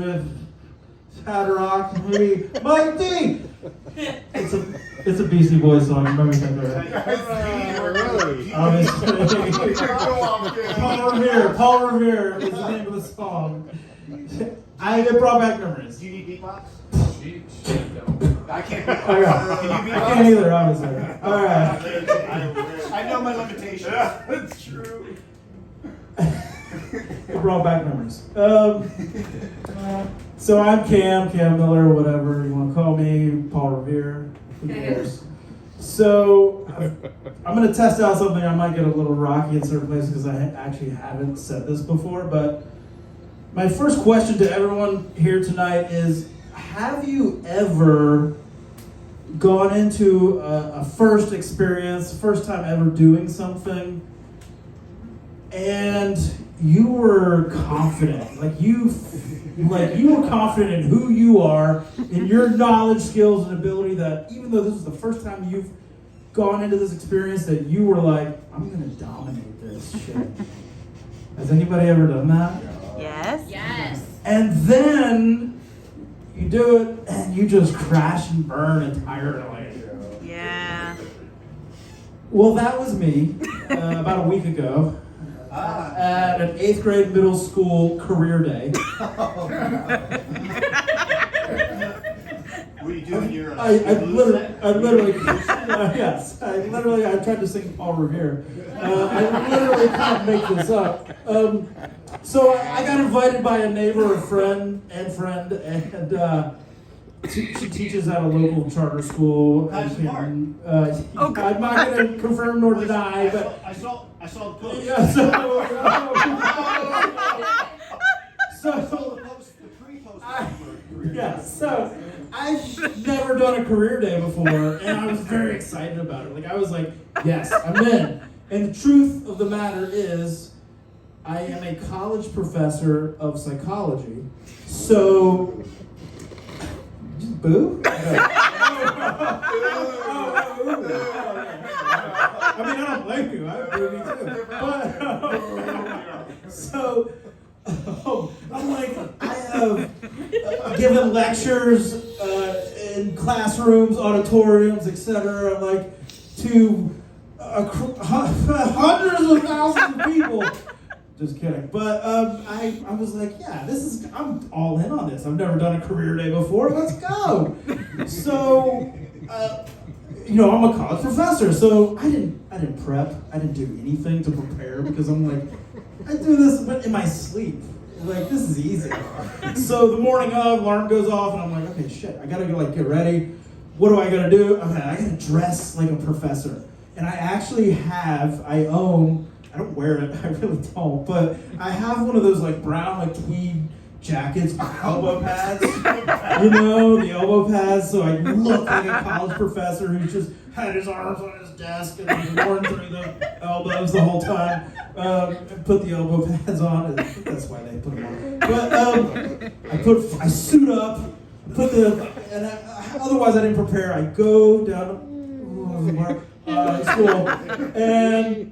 with Sad Rock, maybe Mike D. It's a Beastie Boys song. You remember that, right? Really? Obviously. Paul Revere is the name of the song. It brought back memories. Do you need beatbox? I can't. I can't either, obviously. All right. I know my limitations. That's true. It brought back memories. So I'm Cam Miller, whatever you want to call me, Paul Revere, who cares? So I'm going to test out something. I might get a little rocky in certain places because I actually haven't said this before, but my first question to everyone here tonight is, have you ever gone into a first experience, first time ever doing something, and you were confident, like you were confident in who you are, in your knowledge, skills, and ability, that even though this is the first time you've gone into this experience, that you were like, I'm gonna dominate this shit. Has anybody ever done that? Yes. Yes. And then you do it and you just crash and burn entirely. Yeah. Well, that was me about a week ago at an 8th grade middle school career day. What do you do when you're I literally, yes, I tried to sing Paul Revere. I literally can't make this up. So I got invited by a neighbor, a friend, and she teaches at a local charter school. How's the park? I'm not going to confirm nor deny, but I saw the post. yeah. So The pre-post. yes. So I've never done a career day before, and I was very excited about it. Like, I was like, yes, I'm in. And the truth of the matter is, I am a college professor of psychology. So, just boo? I mean, I don't blame you. I would boo me too. But, so, I'm like, I have given lectures in classrooms, auditoriums, etc. I'm like, to hundreds of thousands of people. Just kidding. But I was like, yeah, I'm all in on this. I've never done a career day before. Let's go. So, I'm a college professor, so I didn't prep. I didn't do anything to prepare because I'm like, I do this but in my sleep. Like, this is easy. So the morning of, alarm goes off, and I'm like, okay, shit, I gotta go get ready. What do I gotta do? Okay, I gotta dress like a professor. And I own, I don't wear it, I really don't, but I have one of those brown tweed jackets with elbow pads. The elbow pads, so I look like a college professor who's just had his arms on his desk and he's worn through the elbows the whole time. Put the elbow pads on. I think that's why they put them on. But I suit up, otherwise I didn't prepare. I go down to school, and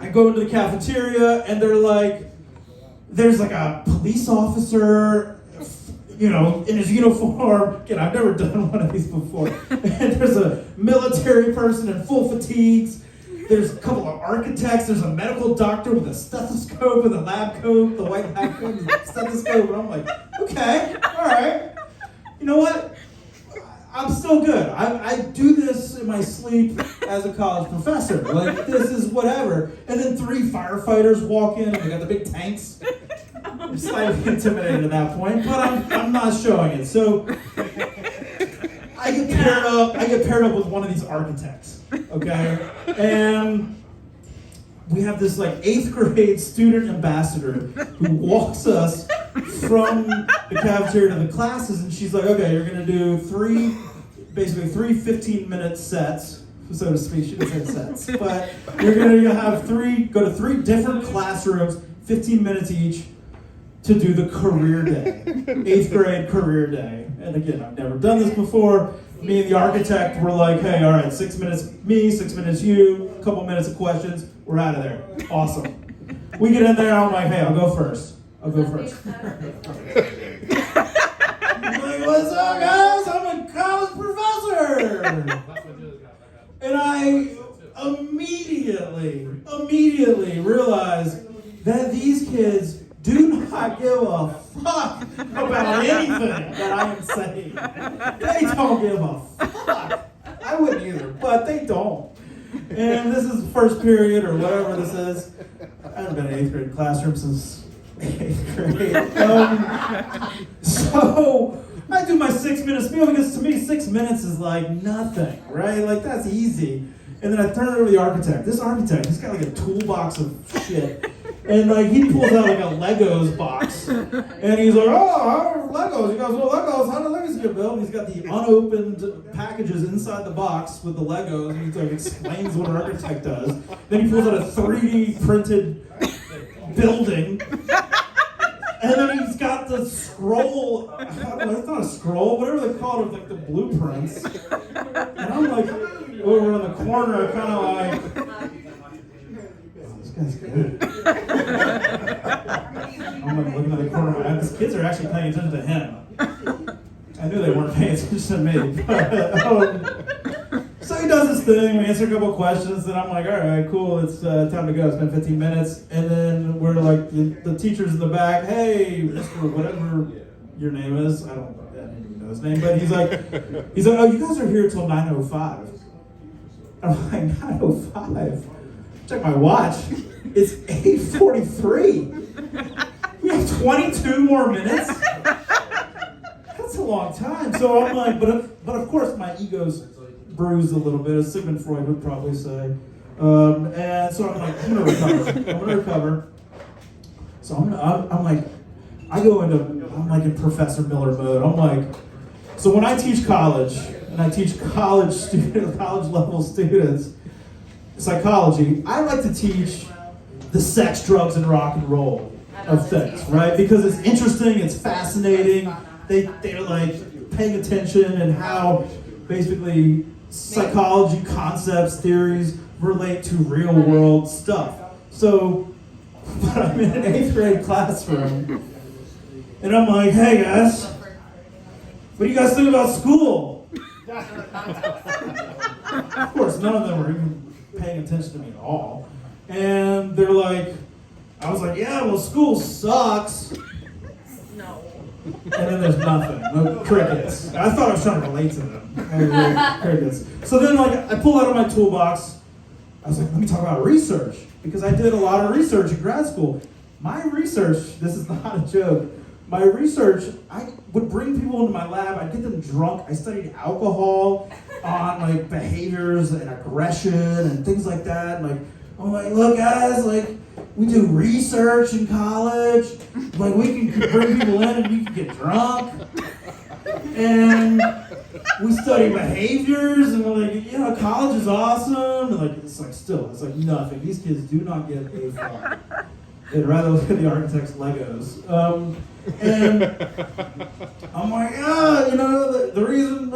I go into the cafeteria, and there's a police officer, in his uniform. Again, I've never done one of these before. And there's a military person in full fatigues. There's a couple of architects. There's a medical doctor with a stethoscope and a lab coat, the white lab coat and a stethoscope. And I'm like, okay, all right. You know what? I'm still good. I do this in my sleep as a college professor. This is whatever. And then 3 firefighters walk in, and they got the big tanks. I'm slightly intimidated at that point, but I'm not showing it. So I get paired up with one of these architects, okay? And we have this 8th grade student ambassador who walks us from the cafeteria to the classes, and she's like, okay, you're gonna do 3 15-minute sets, so to speak. She doesn't say sets, but you're gonna go to 3 different classrooms, 15 minutes each, to do the career day, 8th grade career day. And again, I've never done this before. Me and the architect were like, hey, all right, 6 minutes me, 6 minutes you, a couple minutes of questions, we're out of there. Awesome. We get in there, I'm like, hey, I'll go first. what's up, guys? I'm a college professor. And I immediately realized that these kids do not give a fuck about anything that I am saying. They don't give a fuck. I wouldn't either, but they don't. And this is the first period or whatever this is. I haven't been in an 8th grade classroom since 8th grade. So I do my 6-minute spiel because to me 6 minutes is like nothing, right? Like that's easy. And then I turn it over to the architect. This architect, he's got like a toolbox of shit. And like he pulls out like a Legos box. And he's like, oh, Legos. You guys know Legos? How do Legos get built? And he's got the unopened packages inside the box with the Legos. And he like explains what an architect does. Then he pulls out a 3D printed building. And then he's got the scroll, I don't know, it's not a scroll, whatever they call it, like the blueprints. And I'm like, over in the corner, I'm kind of like, oh, this guy's good. I'm like looking at the corner of my eye. These kids are actually paying attention to him. I knew they weren't paying attention to me. So he does his thing, we answer a couple questions, and I'm like, all right, cool, it's time to go. It's been 15 minutes. And then we're like, the teacher's in the back, hey, Mr. whatever your name is. I don't even know his name, but he's like, oh, you guys are here until 9:05. I'm like, 9:05? Check my watch. It's 8:43. We have 22 more minutes? That's a long time. So I'm like, but of course my ego's bruised a little bit, as Sigmund Freud would probably say. And so I'm like, I'm gonna recover. So I'm like, I'm like in Professor Miller mode. I'm like, so when I teach college, and I teach college level students psychology, I like to teach the sex, drugs, and rock and roll of things, right? Because it's interesting, it's fascinating. They're like paying attention and how basically psychology concepts, theories relate to real world stuff. So, but I'm in an 8th grade classroom, and I'm like, hey guys, what do you guys think about school? Of course, none of them were even paying attention to me at all. And they're like, I was like, yeah, well, school sucks. No. And then there's nothing, no crickets. I thought I was trying to relate to them. Crickets. So then, like, I pull out of my toolbox. I was like, let me talk about research, because I did a lot of research in grad school. My research, this is not a joke. My research, I would bring people into my lab. I'd get them drunk. I studied alcohol on like behaviors and aggression and things like that. And like, I'm like, look, guys, like, we do research in college. Like, we can bring people in and we can get drunk. And we study behaviors, and we're like, you know, college is awesome. And like, it's like nothing. These kids do not get a fuck. They'd rather look at the architect's Legos. And I'm like, you know, the reason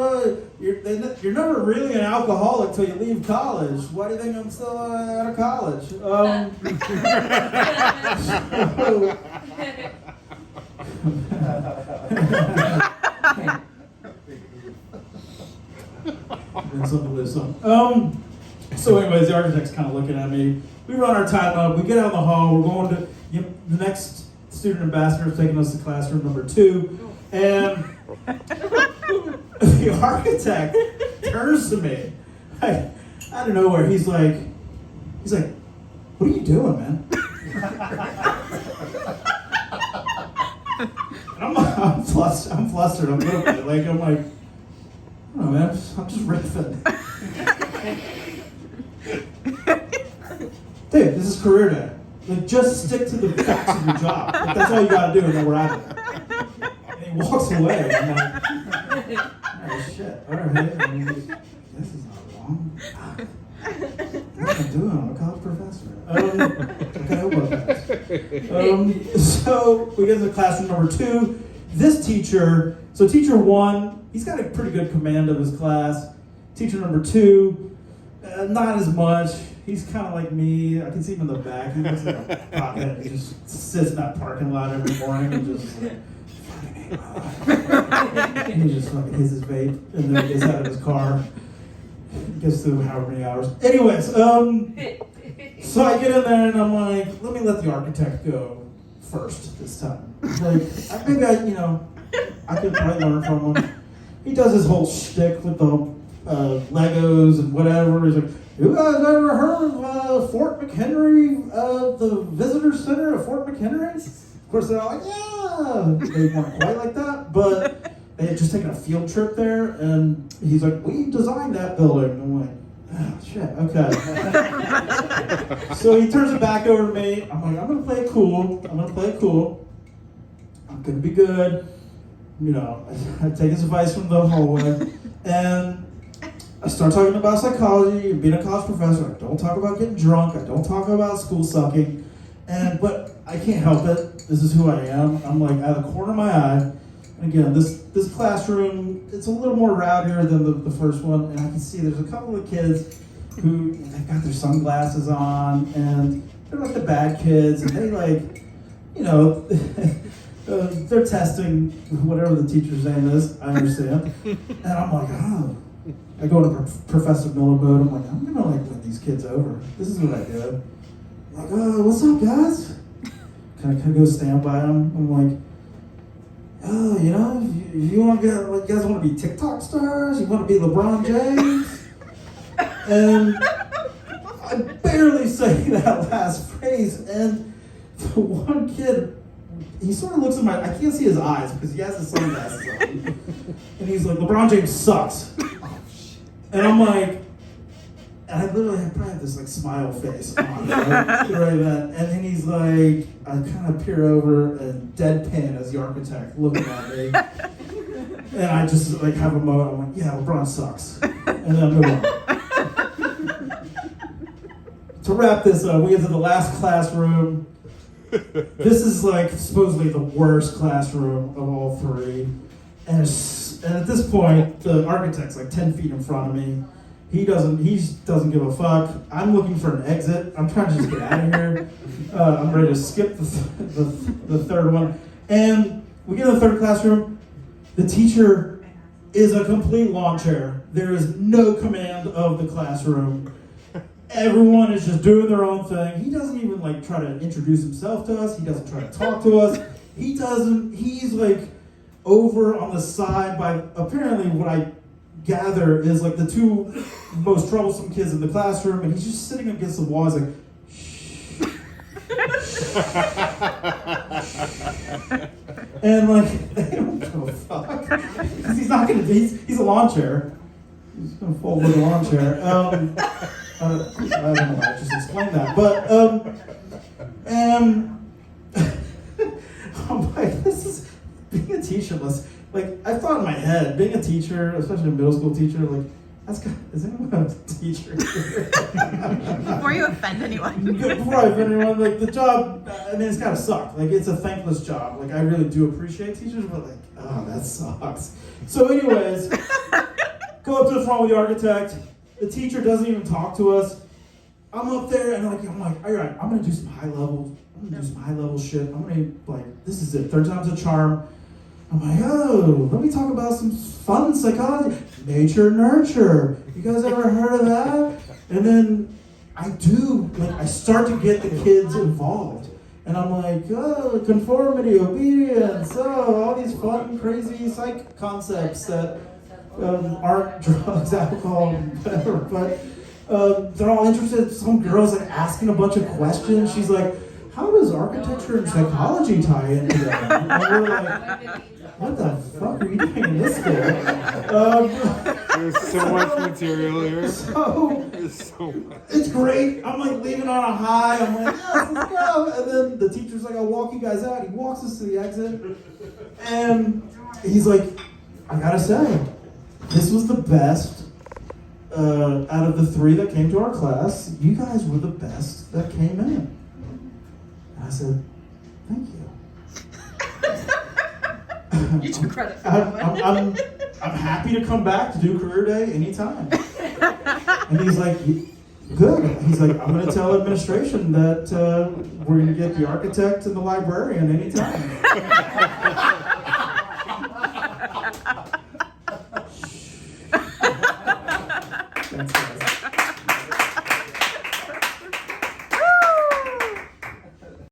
you're never really an alcoholic till you leave college. Why do you think I'm still out of college? So anyways, the architect's kind of looking at me. We run our time up. We get out in the hall. We're going to, the next student ambassador is taking us to classroom number 2. And the architect turns to me. Out of nowhere, he's like, what are you doing, man? And I'm flustered. I'm like, I'm like, I don't know, man. I'm just riffing. Dude, this is career day. Like, just stick to the facts of your job. Like, that's all you gotta do, and then we're out of it. And he walks away. And I'm like, oh shit, all right. This is not wrong. What am I doing? I'm a college professor. Okay, I hope I'm fast. So we get to classroom number 2. This teacher, so teacher 1, he's got a pretty good command of his class. Teacher number 2, not as much. He's kind of like me. I can see him in the back. He looks like a pothead. He just sits in that parking lot every morning and just like, And he just fucking hits his vape and then gets out of his car. Gets through however many hours. Anyways, so I get in there and I'm like, let me let the architect go first this time. Like, maybe I could probably learn from him. He does his whole shtick with the Legos and whatever. He's like, you guys ever heard of Fort McHenry, the visitor center of Fort McHenry? Of course, they're all like, yeah. They weren't quite like that, but they had just taken a field trip there, and he's like, we designed that building. And I'm like, oh, shit, okay. So he turns it back over to me. I'm like, I'm going to play it cool. I'm going to be good. I take his advice from the hallway, and I start talking about psychology and being a college professor. I don't talk about getting drunk. I don't talk about school sucking. But I can't help it. This is who I am. I'm like, out of the corner of my eye. And again, this classroom, it's a little more rowdier than the first one. And I can see there's a couple of kids who they've got their sunglasses on. And they're like the bad kids. And they like, they're testing whatever the teacher's name is. I understand. And I'm like, oh. I go to Professor Miller mode. I'm like, I'm gonna win these kids over. This is what I do. I'm like, what's up, guys? Can I go stand by them? I'm like, if you want to get, you guys want to be TikTok stars? You want to be LeBron James? And I barely say that last phrase, and the one kid, he sort of looks at I can't see his eyes because he has his sunglasses on. And he's like, LeBron James sucks. And I'm like, and I literally probably have this like smile face on right then. And then he's like, I kind of peer over and deadpan as the architect looking at me. And I just like have a moment, I'm like, yeah, LeBron sucks. And then I move on. To wrap this up, we get to the last classroom. This is like supposedly the worst classroom of all three. And at this point, the architect's like 10 feet in front of me. He doesn't give a fuck. I'm looking for an exit. I'm trying to just get out of here. I'm ready to skip the third one. And we get in the third classroom. The teacher is a complete lawn chair. There is no command of the classroom. Everyone is just doing their own thing. He doesn't even like try to introduce himself to us. He doesn't try to talk to us. He's like over on the side by, apparently what I gather is like the two most troublesome kids in the classroom, and he's just sitting against the wall. He's like, shh. And like, they don't give a fuck. Because he's not gonna be, he's a lawn chair. He's gonna fold with a lawn chair. I don't know why I just explained that. But, I'm like, this is, being a teacher like, I thought in my head, being a teacher, especially a middle school teacher, like, is anyone a teacher? Before you offend anyone. Before I offend anyone, like, the job, I mean, it's gotta suck. Like, it's a thankless job. Like, I really do appreciate teachers, but like, oh, that sucks. So anyways, go up to the front with the architect. The teacher doesn't even talk to us. I'm up there and I'm like, all right, I'm gonna do some high level shit. I'm gonna like, this is it, third time's a charm. I'm like, oh, let me talk about some fun psychology. Nature nurture. You guys ever heard of that? And then I start to get the kids involved. And I'm like, oh, conformity, obedience, all these fun, crazy psych concepts that aren't drugs, alcohol, whatever, but they're all interested. Some girl's like asking a bunch of questions. She's like, how does architecture and psychology tie in together? And we're like, what the fuck are you doing in this school? There's so much material here. There's so much. It's great. I'm like leaving on a high. I'm like, yes, let's go. And then the teacher's like, I'll walk you guys out. He walks us to the exit. And he's like, I gotta say, this was the best out of the three that came to our class. You guys were the best that came in. And I said, thank you. You took credit for that one. I'm happy to come back to do career day anytime. And he's like, good. He's like, I'm going to tell administration that we're going to get the architect and the librarian anytime. Thanks, guys.